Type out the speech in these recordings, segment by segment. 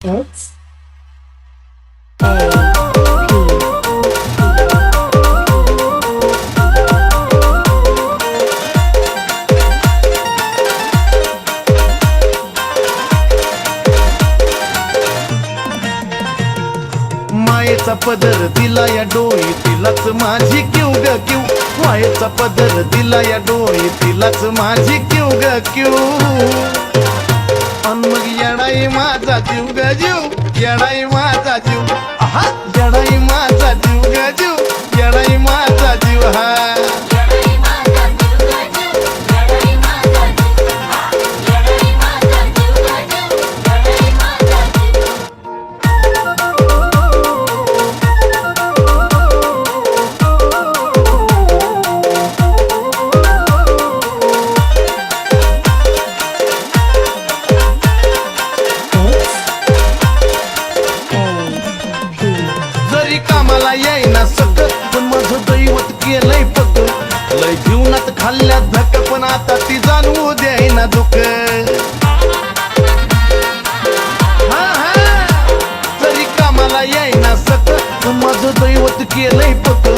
It's A P. मायेचा पदर दिला या डोई तिलाच माझी क्यू ग क्यू मायेचा पदर दिला या डोई तिलाच माझी क्यू ग क्यू अन मग येडाई माझा जीव ग जीव येडाई माझा जीव आहा येडाई माझा जीव ग जीव येडाई माझा जीव हा जरी कामाला येईना सकत पण माझं दैवत केलंय पक लय जीवनात खाल्ल्या धक पण आता ती जाणवू द्यायना दुःख हा हा जरी कामाला येईना सकत पण माझं दैवत केलंय पक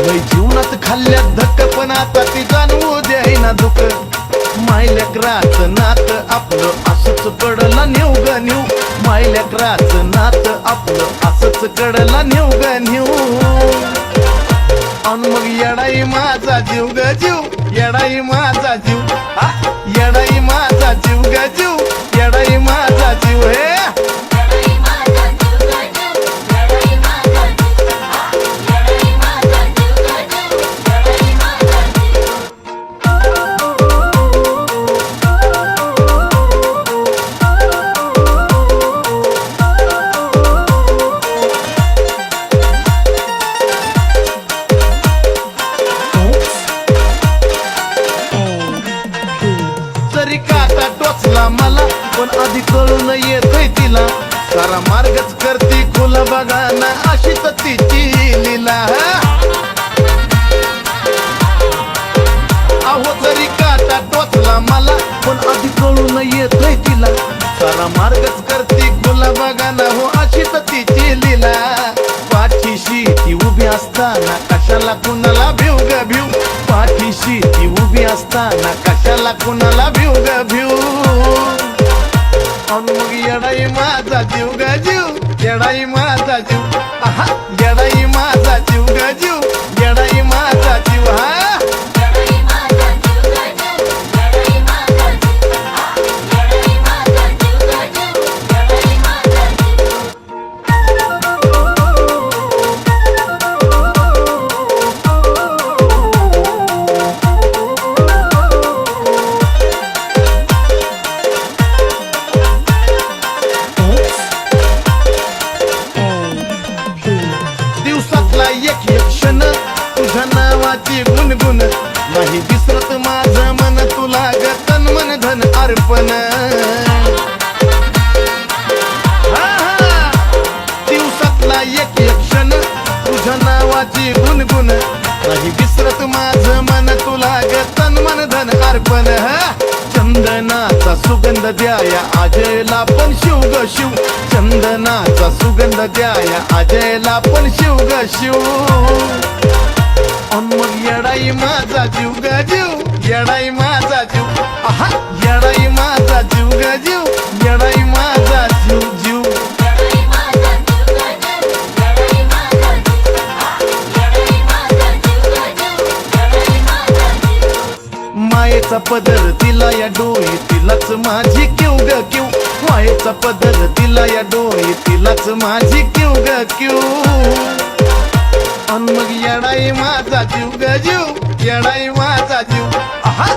लय जीवनात खाल्ल्या धक पण आता ती जाणवू द्यायना दुःख मायलेकराचं नात आपलं असंच कडला नेऊ ग नेऊ मायलेकराचं नात आपलं असंच कडला नेऊ ग नेऊ अन मग येडाई माझा जीव ग जीव येडाई माझा जीव हा येडाई माझा जीव ग जीव येडाई माझा जीव हे जरी काटा टोचला मला पण आधी कळून येतोय तिला सारा मार्गच करती खुला बघा ना अशी तर तिची लीला अहो जरी काटा टोचला मला पण आधी कळून येतोय तिला सारा मार्गच करती खुला बघा ना हो अशी तर तिची लीला पाठीशी ती उभी असताना कशाला कुणाला भिव ग भिव पाठीशी ती उभी असताना कशाला कुणाला भिव ग भिव अन मग येडाई माझा जीव ग जीव येडाई माझा जीव आहा येडाई माझा जीव ग जीव येडाई माझा जीव हा दिवसातला एक एक क्षण तुझ्या नावाची गुणगुण नाही विसरत माझं मन तुला ग तन मन धन अर्पण हा हा दिवसातला एक एक क्षण तुझ्या नावाची गुणगुण नाही विसरत माझं मन तुला ग तन मन धन अर्पण चंदनाचा सुगंध द्याया अजयला पण शिव ग शिव चंदनाचा सुगंध द्याया अजयला पण शिव ग शिव अन मग येडाई माझा जीव ग जीव येडाई माझा जीव आहा येडाई माझा जीव ग जीव येडाई माझा जीव जीव मायेचा पदर दिला या डोई तिलाच माझी क्यू ग क्यू मायेचा पदर दिला या डोई तिलाच माझी क्यू ग क्यू अन मग येडाई माझा जीव ग जीव येडाई माझा जीव आहा